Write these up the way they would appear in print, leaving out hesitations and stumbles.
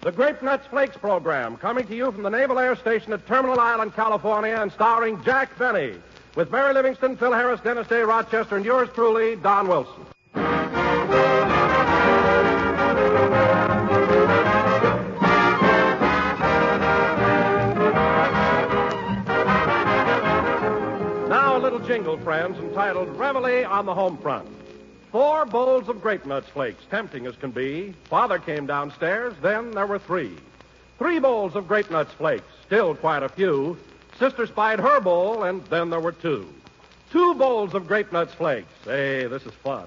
The Grape Nuts Flakes program, coming to you from the Naval Air Station at Terminal Island, California, and starring Jack Benny, with Mary Livingston, Phil Harris, Dennis Day, Rochester, and yours truly, Don Wilson. Now a little jingle, friends, entitled Reveille on the Home Front. 4 bowls of Grape Nuts Flakes, tempting as can be. Father came downstairs, then there were 3. 3 bowls of Grape Nuts Flakes, still quite a few. Sister spied her bowl, and then there were 2. 2 bowls of Grape Nuts Flakes. Hey, this is fun.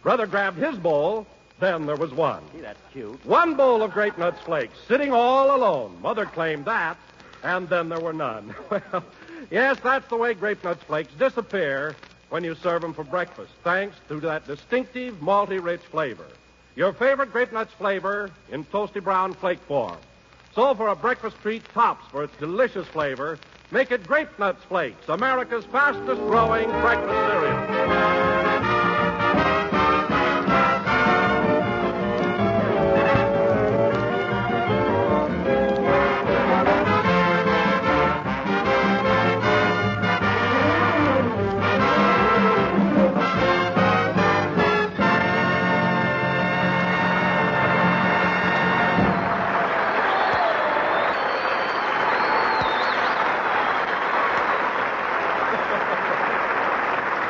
Brother grabbed his bowl, then there was 1. Gee, that's cute. 1 bowl of Grape Nuts Flakes, sitting all alone. Mother claimed that, and then there were none. Well, yes, that's the way Grape Nuts Flakes disappear when you serve them for breakfast, thanks to that distinctive, malty-rich flavor. Your favorite Grape Nuts flavor in toasty brown flake form. So for a breakfast treat tops for its delicious flavor, make it Grape Nuts Flakes, America's fastest-growing breakfast cereal.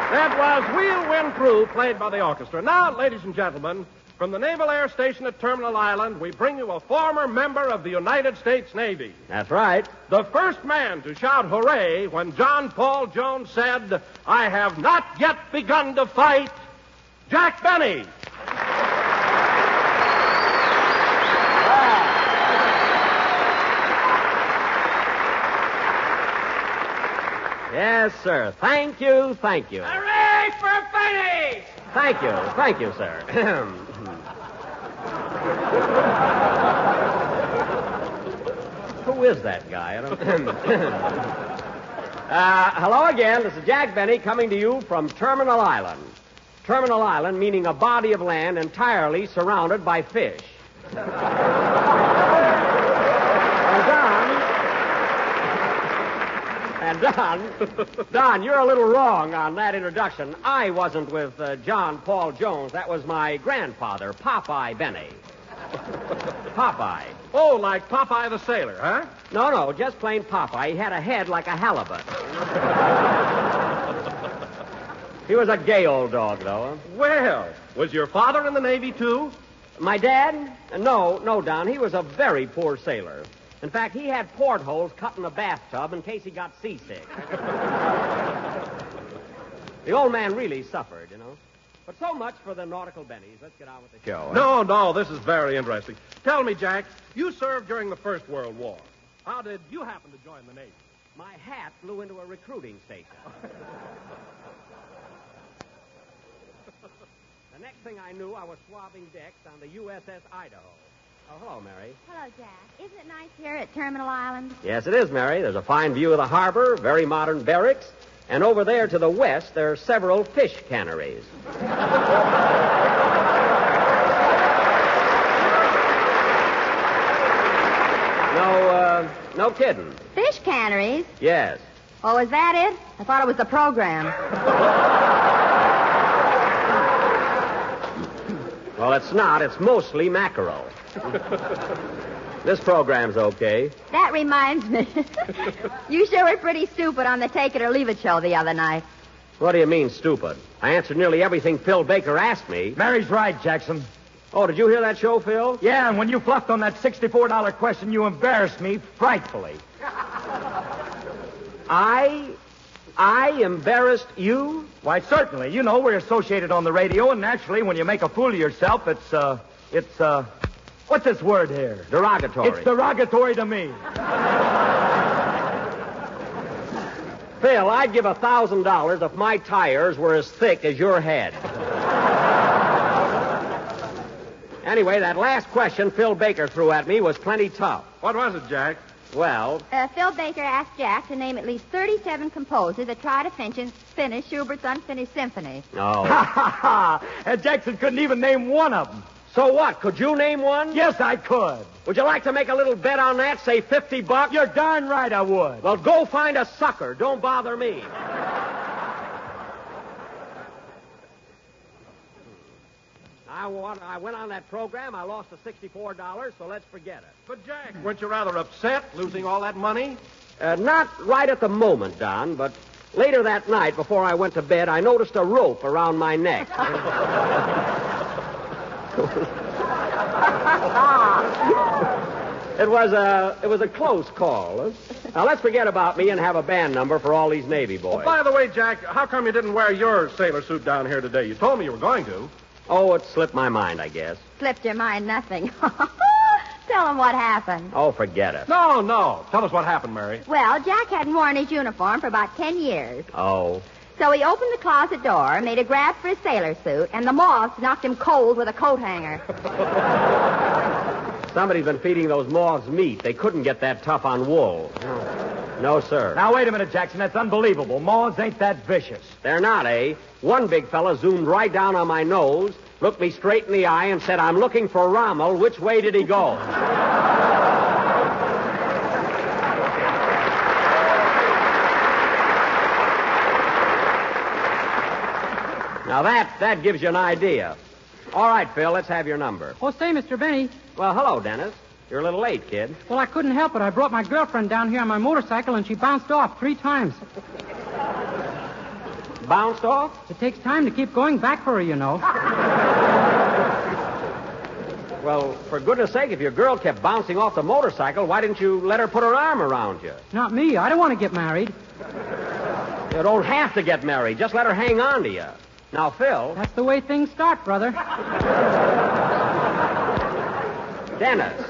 That was We'll Win Through, played by the orchestra. Now, ladies and gentlemen, from the Naval Air Station at Terminal Island, we bring you a former member of the United States Navy. That's right. The first man to shout hooray when John Paul Jones said, "I have not yet begun to fight," Jack Benny. Yes, sir. Thank you, thank you. Hooray for Benny! Thank you, sir. Who is that guy? I don't... hello again. This is Jack Benny coming to you from Terminal Island. Terminal Island meaning a body of land entirely surrounded by fish. And Don, you're a little wrong on that introduction. I wasn't with John Paul Jones. That was my grandfather, Popeye Benny. Popeye. Oh, like Popeye the Sailor, huh? No, just plain Popeye. He had a head like a halibut. He was a gay old dog, though. Well, was your father in the Navy, too? My dad? No, Don. He was a very poor sailor. In fact, he had portholes cut in a bathtub in case he got seasick. The old man really suffered, you know. But so much for the nautical bennies. Let's get on with the show. No, this is very interesting. Tell me, Jack, you served during the First World War. How did you happen to join the Navy? My hat flew into a recruiting station. The next thing I knew, I was swabbing decks on the USS Idaho. Oh, hello, Mary. Hello, Jack. Isn't it nice here at Terminal Island? Yes, it is, Mary. There's a fine view of the harbor, very modern barracks, and over there to the west, there are several fish canneries. No kidding. Fish canneries? Yes. Oh, is that it? I thought it was the program. Well, it's not. It's mostly mackerel. This program's okay. That reminds me. You sure were pretty stupid on the Take It or Leave It show the other night. What do you mean, stupid? I answered nearly everything Phil Baker asked me. Mary's right, Jackson. Oh, did you hear that show, Phil? Yeah, and when you fluffed on that $64 question, you embarrassed me frightfully. I embarrassed you? Why, certainly. You know, we're associated on the radio, and naturally, when you make a fool of yourself, it's what's this word here? Derogatory. It's derogatory to me. Phil, I'd give $1,000 if my tires were as thick as your head. Anyway, that last question Phil Baker threw at me was plenty tough. What was it, Jack? Well... Phil Baker asked Jack to name at least 37 composers that try to finish Schubert's Unfinished Symphony. Oh. And Jackson couldn't even name one of them. So what? Could you name one? Yes, I could. Would you like to make a little bet on that? Say $50? You're darn right I would. Well, go find a sucker. Don't bother me. I went on that program. I lost the $64, so let's forget it. But, Jack, weren't you rather upset losing all that money? Not right at the moment, Don, but later that night before I went to bed, I noticed a rope around my neck. It was a close call. Now, let's forget about me and have a band number for all these Navy boys. Oh, by the way, Jack, how come you didn't wear your sailor suit down here today? You told me you were going to. Oh, it slipped my mind, I guess. Slipped your mind nothing. Tell him what happened. Oh, forget it. No. Tell us what happened, Mary. Well, Jack hadn't worn his uniform for about 10 years. Oh. So he opened the closet door, made a grab for his sailor suit, and the moths knocked him cold with a coat hanger. Somebody's been feeding those moths meat. They couldn't get that tough on wool. No, sir. Now, wait a minute, Jackson. That's unbelievable. Moths ain't that vicious. They're not, eh? One big fella zoomed right down on my nose, looked me straight in the eye, and said, "I'm looking for Rommel. Which way did he go?" Now, that gives you an idea. All right, Phil, let's have your number. Oh, say, Mr. Benny. Well, hello, Dennis. You're a little late, kid. Well, I couldn't help it. I brought my girlfriend down here on my motorcycle, and she bounced off 3 times. Bounced off? It takes time to keep going back for her, you know. Well, for goodness sake, if your girl kept bouncing off the motorcycle, why didn't you let her put her arm around you? Not me. I don't want to get married. You don't have to get married. Just let her hang on to you. Now, Phil... That's the way things start, brother. Dennis.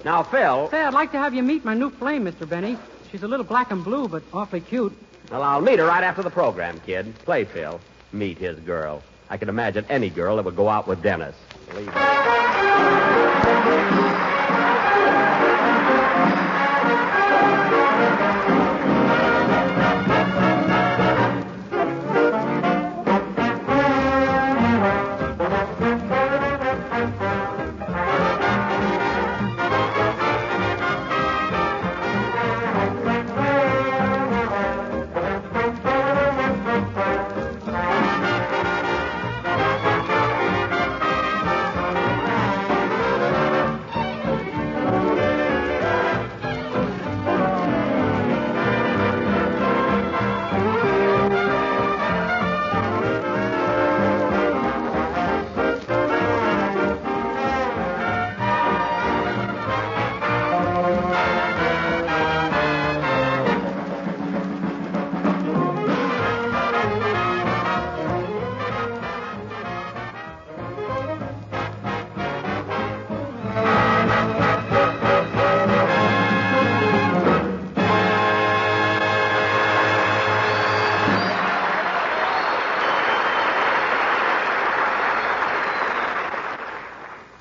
Now, Phil... Say, I'd like to have you meet my new flame, Mr. Benny. She's a little black and blue, but awfully cute. Well, I'll meet her right after the program, kid. Play, Phil. Meet his girl. I can imagine any girl that would go out with Dennis. Believe me.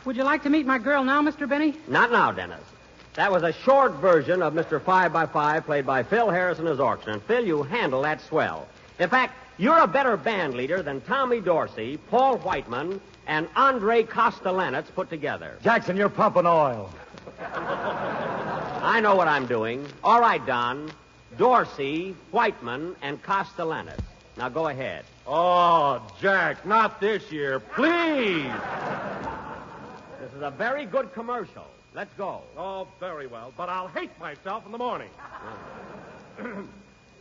Would you like to meet my girl now, Mr. Benny? Not now, Dennis. That was a short version of Mr. 5x5 played by Phil Harrison as orchestra. And, Phil, you handle that swell. In fact, you're a better band leader than Tommy Dorsey, Paul Whiteman, and Andre Kostelanetz put together. Jackson, you're pumping oil. I know what I'm doing. All right, Don. Dorsey, Whiteman, and Kostelanetz. Now go ahead. Oh, Jack, not this year. Please. This is a very good commercial. Let's go. Oh, very well. But I'll hate myself in the morning.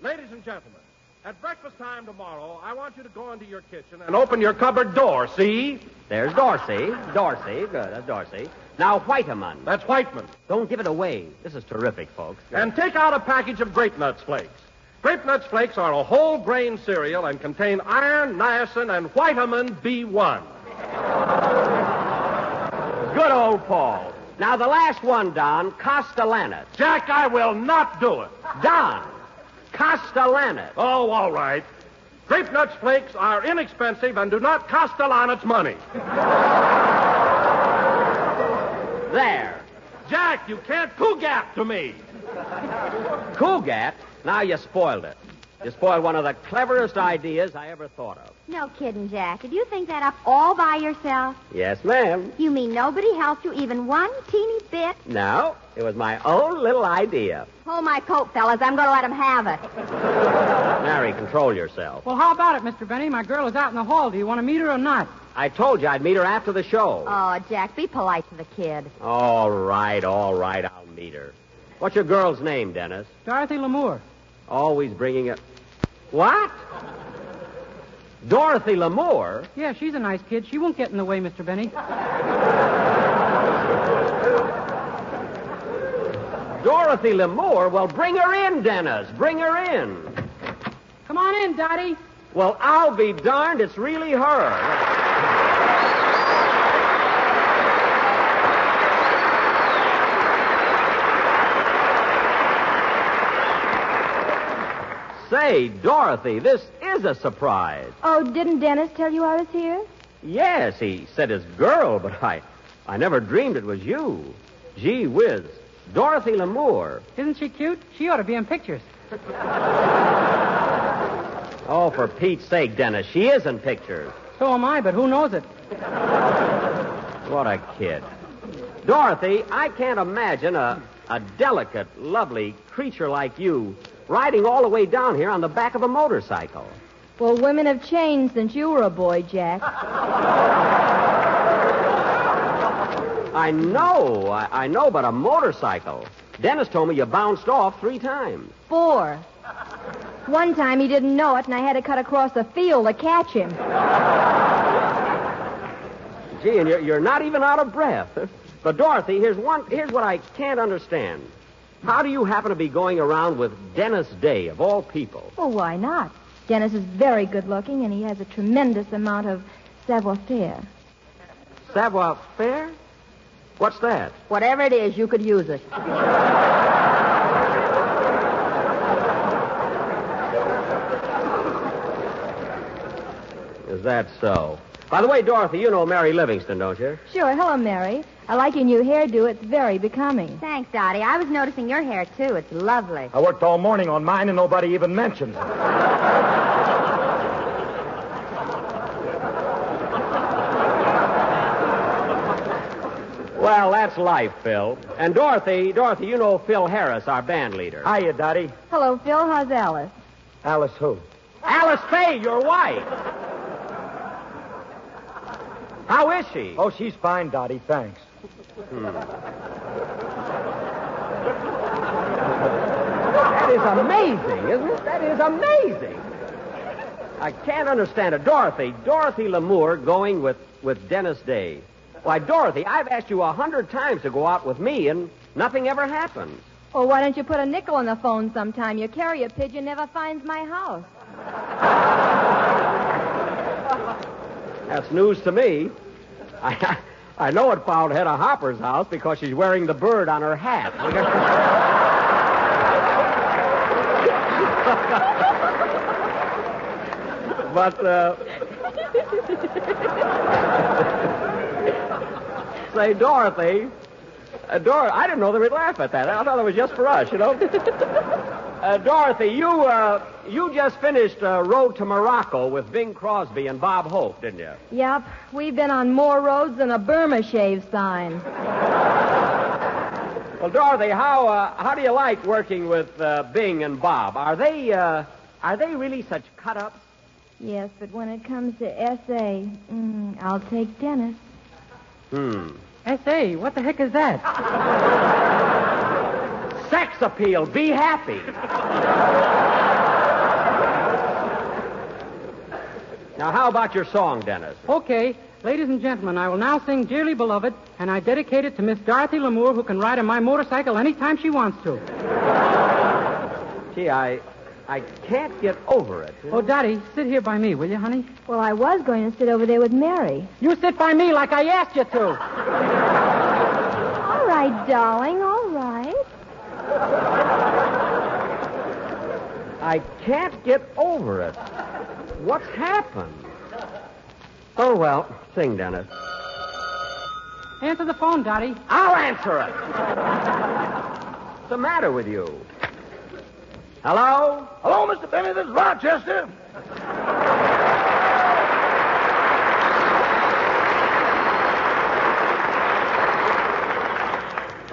Ladies and gentlemen, at breakfast time tomorrow, I want you to go into your kitchen and open your cupboard door, see? There's Dorsey. Dorsey. Good. That's Dorsey. Now, Whiteman. That's Whiteman. Don't give it away. This is terrific, folks. And take out a package of Grape Nuts Flakes. Grape Nuts Flakes are a whole grain cereal and contain iron, niacin, and Whiteman B1. Good old Paul. Now, the last one, Don, Kostelanetz. Jack, I will not do it. Don, Kostelanetz. Oh, all right. Grape Nuts Flakes are inexpensive and do not cost Kostelanetz money. There. Jack, you can't Cougat to me. Cougat? Now you spoiled it. You spoiled one of the cleverest ideas I ever thought of. No kidding, Jack. Did you think that up all by yourself? Yes, ma'am. You mean nobody helped you even one teeny bit? No, it was my own little idea. Hold my coat, fellas. I'm going to let him have it. Mary, control yourself. Well, how about it, Mr. Benny? My girl is out in the hall. Do you want to meet her or not? I told you I'd meet her after the show. Oh, Jack, be polite to the kid. All right, I'll meet her. What's your girl's name, Dennis? Dorothy Lamour. Always bringing it. What? Dorothy Lamour? Yeah, she's a nice kid. She won't get in the way, Mr. Benny. Dorothy Lamour? Well, bring her in, Dennis. Bring her in. Come on in, Dottie. Well, I'll be darned. It's really her. Say, Dorothy, this is a surprise. Oh, didn't Dennis tell you I was here? Yes, he said his girl, but I never dreamed it was you. Gee whiz. Dorothy Lamour. Isn't she cute? She ought to be in pictures. Oh, for Pete's sake, Dennis, she is in pictures. So am I, but who knows it? What a kid. Dorothy, I can't imagine a delicate, lovely creature like you riding all the way down here on the back of a motorcycle. Well, women have changed since you were a boy, Jack. I know, but a motorcycle. Dennis told me you bounced off 3 times. 4. One time he didn't know it, and I had to cut across the field to catch him. Gee, and you're not even out of breath. But, Dorothy, here's what I can't understand. How do you happen to be going around with Dennis Day, of all people? Well, why not? Dennis is very good looking, and he has a tremendous amount of savoir-faire. Savoir-faire? What's that? Whatever it is, you could use it. Is that so? By the way, Dorothy, you know Mary Livingston, don't you? Sure. Hello, Mary. I like your new hairdo. It's very becoming. Thanks, Dottie. I was noticing your hair, too. It's lovely. I worked all morning on mine, and nobody even mentions it. Well, that's life, Phil. And Dorothy, you know Phil Harris, our band leader. Hiya, Dottie. Hello, Phil. How's Alice? Alice who? Alice Faye, your wife. How is she? Oh, she's fine, Dottie. Thanks. That is amazing, isn't it? That is amazing. I can't understand it. Dorothy Lamour going with Dennis Day. Why, Dorothy, I've asked you 100 times to go out with me, and nothing ever happens. Well, why don't you put a nickel on the phone sometime? Your carrier pigeon never finds my house. That's news to me. I know it found Hedda Hopper's house because she's wearing the bird on her hat. But, say, Dorothy, I didn't know they would laugh at that. I thought it was just for us, you know. Dorothy, you just finished Road to Morocco with Bing Crosby and Bob Hope, didn't you? Yep. We've been on more roads than a Burma shave sign. Well, Dorothy, how do you like working with Bing and Bob? Are they really such cut-ups? Yes, but when it comes to S.A., I'll take Dennis. S.A., what the heck is that? Sex appeal. Be happy. Now, how about your song, Dennis? Okay. Ladies and gentlemen, I will now sing Dearly Beloved, and I dedicate it to Miss Dorothy Lamour, who can ride on my motorcycle anytime she wants to. Gee, I can't get over it. Oh, Dottie, sit here by me, will you, honey? Well, I was going to sit over there with Mary. You sit by me like I asked you to. All right, darling, all right. I can't get over it. What's happened? Oh, well, sing, Dennis. Answer the phone, Dottie. I'll answer it. What's the matter with you? Hello? Hello, Mr. Benny. This is Rochester.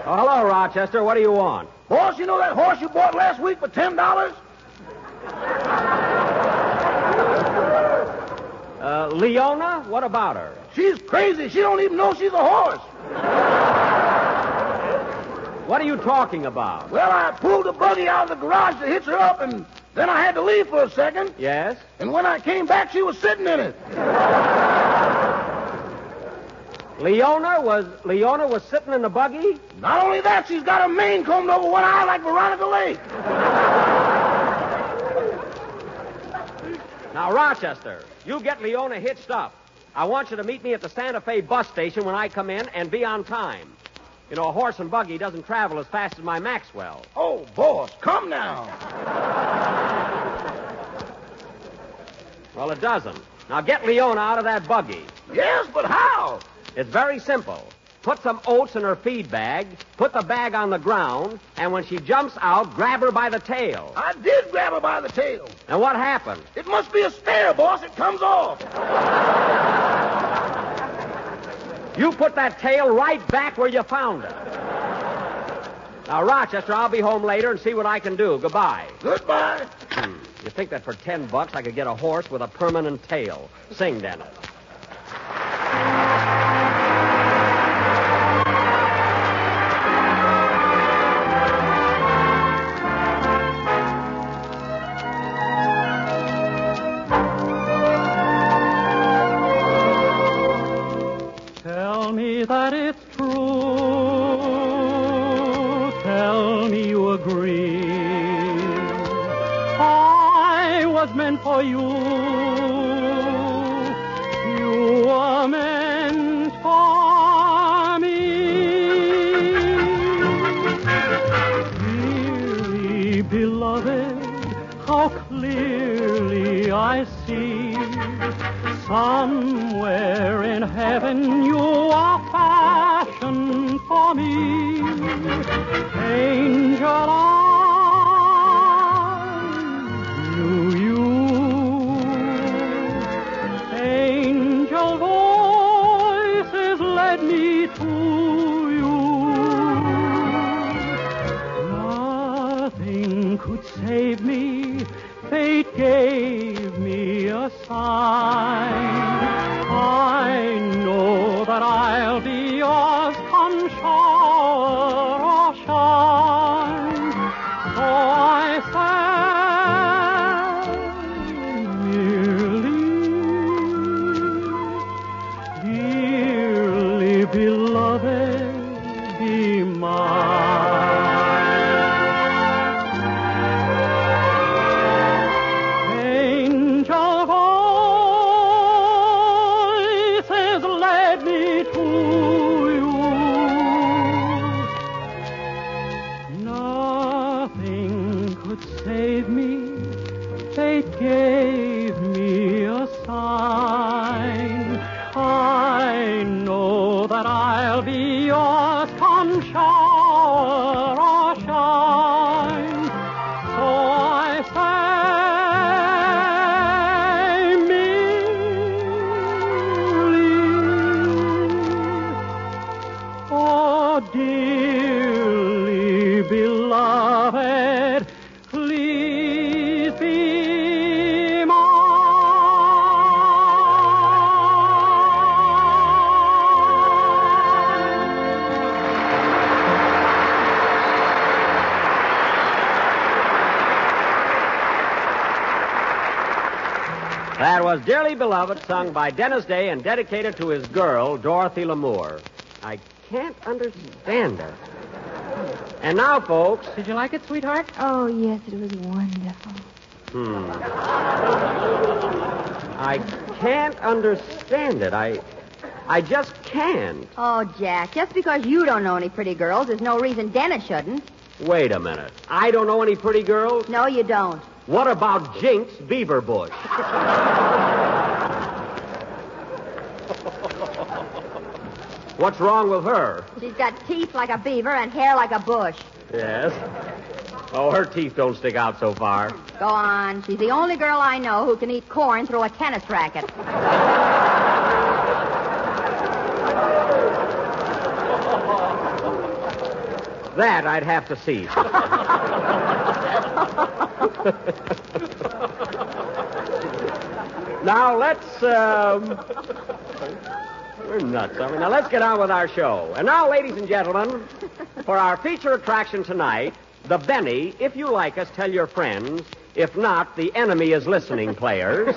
Oh, hello, Rochester. What do you want? Boss, you know that horse you bought last week for $10? Leona? What about her? She's crazy. She don't even know she's a horse. What are you talking about? Well, I pulled the buggy out of the garage to hitch her up, and then I had to leave for a second. Yes? And when I came back, she was sitting in it. Leona was sitting in the buggy? Not only that, she's got her mane combed over one eye like Veronica Lake. Now, Rochester, you get Leona hitched up. I want you to meet me at the Santa Fe bus station when I come in and be on time. You know, a horse and buggy doesn't travel as fast as my Maxwell. Oh, boss, come now. Well, it doesn't. Now, get Leona out of that buggy. Yes, but how? It's very simple. Put some oats in her feed bag, put the bag on the ground, and when she jumps out, grab her by the tail. I did grab her by the tail. And what happened? It must be a spare, boss. It comes off. You put that tail right back where you found it. Now, Rochester, I'll be home later and see what I can do. Goodbye. Goodbye. You think that for $10 I could get a horse with a permanent tail? Sing, Dennis. Tell me that it's true. Tell me you agree. I was meant for you. You were meant for me. Dearly beloved, how clearly I see. Somewhere in heaven you are fashioned for me. Angel eyes knew you. Angel voices led me to you. Nothing could save me. Fate gave me a sign. I know that I'll be yours, come shower or shine. So I sang dearly beloved, be mine. Save me, fate gave me a sign. I know that I'll be yours, come shower or shine. So I say, merely, oh dearly beloved, please be mine. That was Dearly Beloved, sung by Dennis Day and dedicated to his girl, Dorothy Lamour. I can't understand her. And now, folks... Did you like it, sweetheart? Oh, yes, it was wonderful. I can't understand it. I just can't. Oh, Jack, just because you don't know any pretty girls, there's no reason Dennis shouldn't. Wait a minute. I don't know any pretty girls? No, you don't. What about Jinx Beaverbush? What's wrong with her? She's got teeth like a beaver and hair like a bush. Yes. Oh, her teeth don't stick out so far. Go on. She's the only girl I know who can eat corn through a tennis racket. That I'd have to see. Now, let's, we're nuts, I mean, now let's get on with our show. And now, ladies and gentlemen, for our feature attraction tonight, the Benny, If You Like Us, Tell Your Friends. If not, The Enemy Is Listening players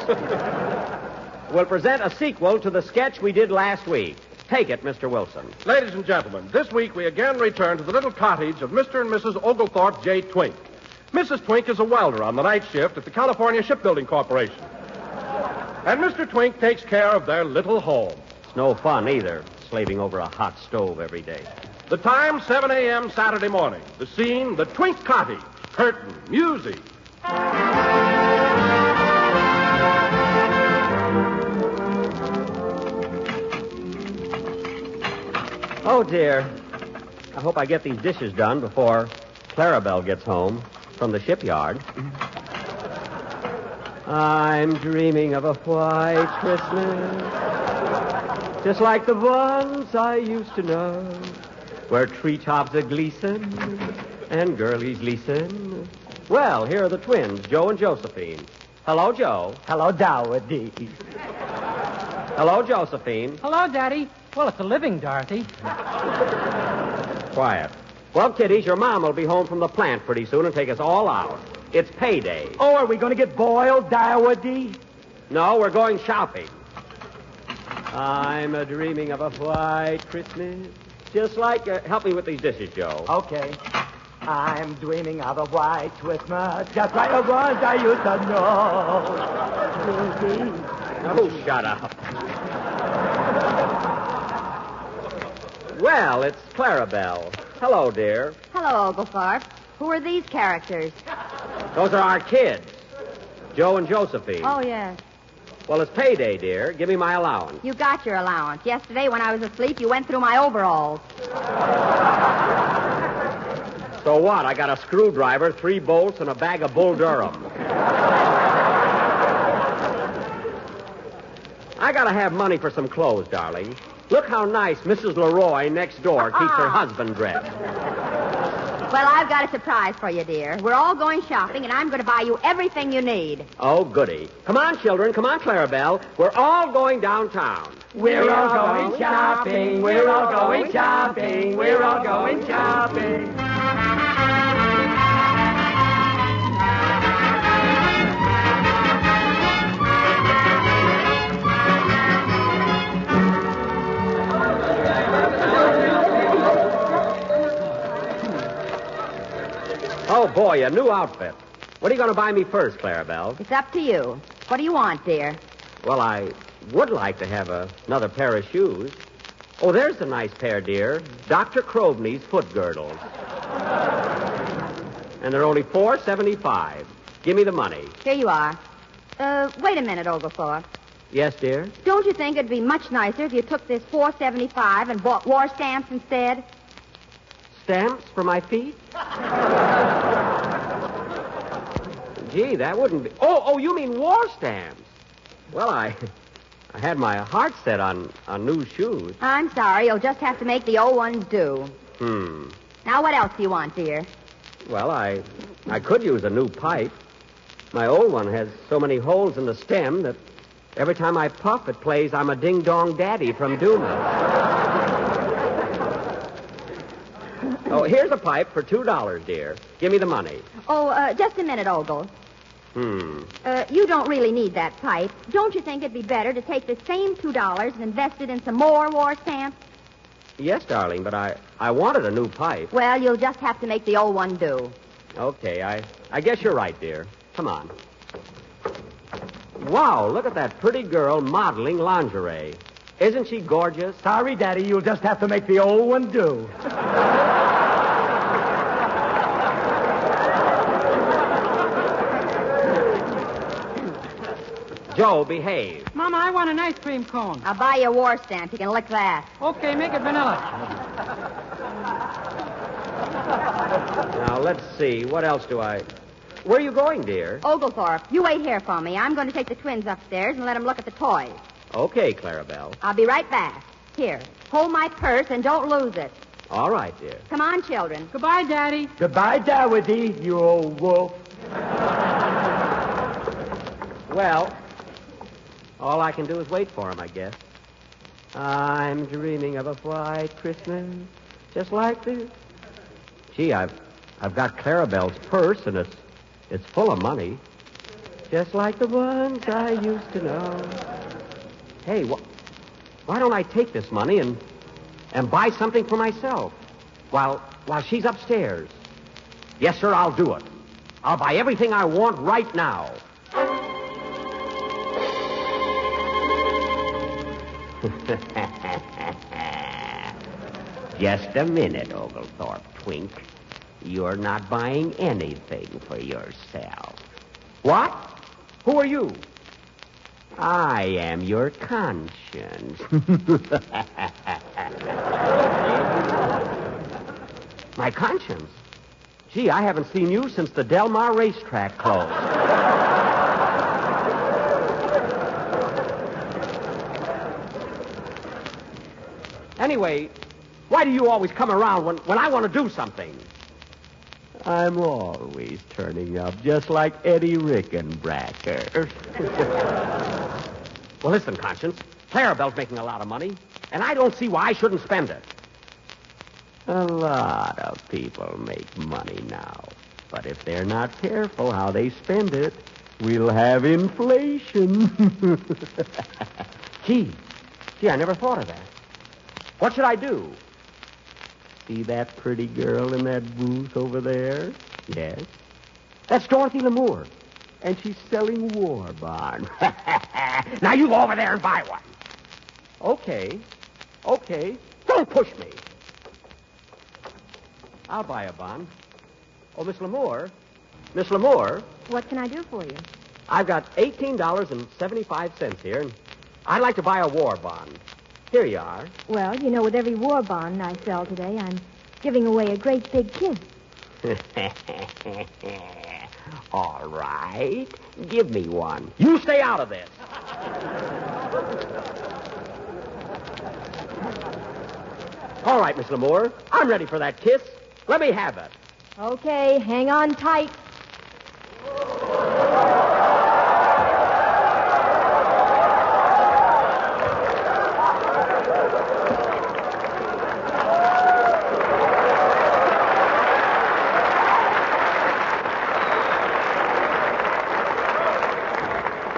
will present a sequel to the sketch we did last week. Take it, Mr. Wilson. Ladies and gentlemen, this week we again return to the little cottage of Mr. and Mrs. Oglethorpe J. Twink. Mrs. Twink is a welder on the night shift at the California Shipbuilding Corporation. And Mr. Twink takes care of their little home. It's no fun either, slaving over a hot stove every day. The time, 7 a.m. Saturday morning. The scene, the Twink cottage. Curtain, music. Oh, dear. I hope I get these dishes done before Clarabelle gets home from the shipyard. I'm dreaming of a white Christmas, just like the ones I used to know, where treetops are gleasin' and girlies leasin'. Well, here are the twins, Joe and Josephine. Hello, Joe. Hello, Dorothy. Hello, Josephine. Hello, Daddy. Well, it's a living, Dorothy. Quiet. Well, kiddies, your mom will be home from the plant pretty soon and take us all out. It's payday. Oh, are we going to get boiled, Dorothy? No, we're going shopping. I'm a-dreaming of a white Christmas, just like... help me with these dishes, Joe. Okay. I'm dreaming of a white Christmas, just like the ones I used to know. Oh, shut up. Well, it's Clarabelle. Hello, dear. Hello, Oglethorpe. Who are these characters? Those are our kids, Joe and Josephine. Oh, yes. Well, it's payday, dear. Give me my allowance. You got your allowance. Yesterday, when I was asleep, you went through my overalls. So what? I got a screwdriver, 3 bolts, and a bag of Bull Durham. I gotta have money for some clothes, darling. Look how nice Mrs. Leroy next door keeps her husband dressed. Well, I've got a surprise for you, dear. We're all going shopping, and I'm going to buy you everything you need. Oh, goody. Come on, children. Come on, Clarabelle. We're all going downtown. We're all going shopping. We're all going shopping. We're all going shopping. Oh, boy, a new outfit. What are you going to buy me first, Clarabelle? It's up to you. What do you want, dear? Well, I would like to have another pair of shoes. Oh, there's a nice pair, dear. Dr. Croveney's foot girdles. And they're only $4.75. Give me the money. Here you are. Wait a minute, Oglethorpe. Yes, dear? Don't you think it'd be much nicer if you took this $4.75 and bought war stamps instead? Stamps for my feet? Gee, that wouldn't be... Oh, you mean war stamps. Well, I had my heart set on new shoes. I'm sorry. You'll just have to make the old ones do. Now, what else do you want, dear? Well, I could use a new pipe. My old one has so many holes in the stem that every time I puff, it plays I'm a ding-dong daddy from Duma. Oh, here's a pipe for $2, dear. Give me the money. Oh, just a minute, Ogle. You don't really need that pipe. Don't you think it'd be better to take the same $2 and invest it in some more war stamps? Yes, darling, but I wanted a new pipe. Well, you'll just have to make the old one do. Okay, I guess you're right, dear. Come on. Wow, look at that pretty girl modeling lingerie. Isn't she gorgeous? Sorry, Daddy, you'll just have to make the old one do. Joe, behave. Mama, I want an ice cream cone. I'll buy you a war stamp. You can lick that. Okay, make it vanilla. Now, let's see. What else do I... Where are you going, dear? Oglethorpe, you wait here for me. I'm going to take the twins upstairs and let them look at the toys. Okay, Clarabelle. I'll be right back. Here, hold my purse and don't lose it. All right, dear. Come on, children. Goodbye, Daddy. Goodbye, Dowdy, you old wolf. Well, all I can do is wait for him, I guess. I'm dreaming of a white Christmas, just like this. Gee, I've got Clarabelle's purse, and it's full of money, just like the ones I used to know. Hey, why don't I take this money and buy something for myself while she's upstairs? Yes, sir, I'll do it. I'll buy everything I want right now. Just a minute, Oglethorpe, Twink. You're not buying anything for yourself. What? Who are you? I am your conscience. My conscience? Gee, I haven't seen you since the Del Mar racetrack closed. Anyway, why do you always come around when I want to do something? I'm always turning up, just like Eddie Rickenbacker. Well, listen, Conscience. Clarabelle's making a lot of money, and I don't see why I shouldn't spend it. A lot of people make money now, but if they're not careful how they spend it, we'll have inflation. Gee, I never thought of that. What should I do? See that pretty girl in that booth over there? Yes. That's Dorothy Lamour. And she's selling war bonds. Now you go over there and buy one. Okay. Don't push me. I'll buy a bond. Oh, Miss Lamour. Miss Lamour. What can I do for you? I've got $18.75 here, and I'd like to buy a war bond. Here you are. Well, you know, with every war bond I sell today, I'm giving away a great big kiss. All right. Give me one. You stay out of this. All right, Miss Lamour. I'm ready for that kiss. Let me have it. Okay, hang on tight.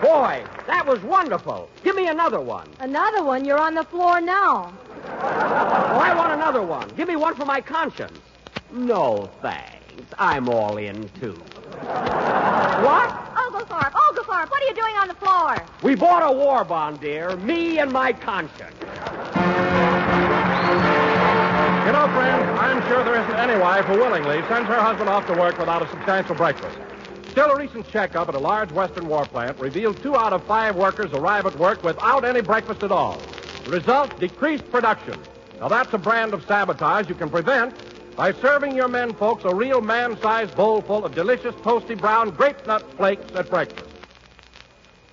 Boy, that was wonderful. Give me another one. Another one? You're on the floor now. Oh, I want another one. Give me one for my conscience. No, thanks. I'm all in, too. What? Oglethorpe, what are you doing on the floor? We bought a war bond, dear. Me and my conscience. You know, friend, I'm sure there isn't any wife who willingly sends her husband off to work without a substantial breakfast. Still, a recent checkup at a large Western war plant revealed 2 out of 5 workers arrive at work without any breakfast at all. The result, decreased production. Now, that's a brand of sabotage you can prevent by serving your men folks a real man-sized bowl full of delicious, toasty brown grape nut flakes at breakfast.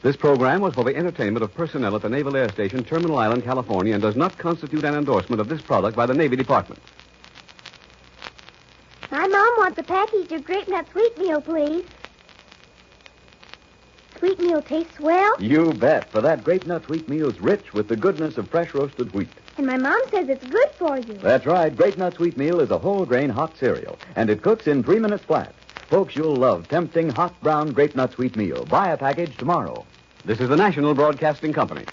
This program was for the entertainment of personnel at the Naval Air Station, Terminal Island, California, and does not constitute an endorsement of this product by the Navy Department. My mom wants a package of grape nut sweet meal, please. Sweet meal tastes well. You bet, for that grape nut wheat meal's rich with the goodness of fresh roasted wheat. And my mom says it's good for you. That's right. Grape nut wheat meal is a whole grain hot cereal, and it cooks in 3 minutes flat. Folks, you'll love tempting hot brown grape nut wheat meal. Buy a package tomorrow. This is the National Broadcasting Company.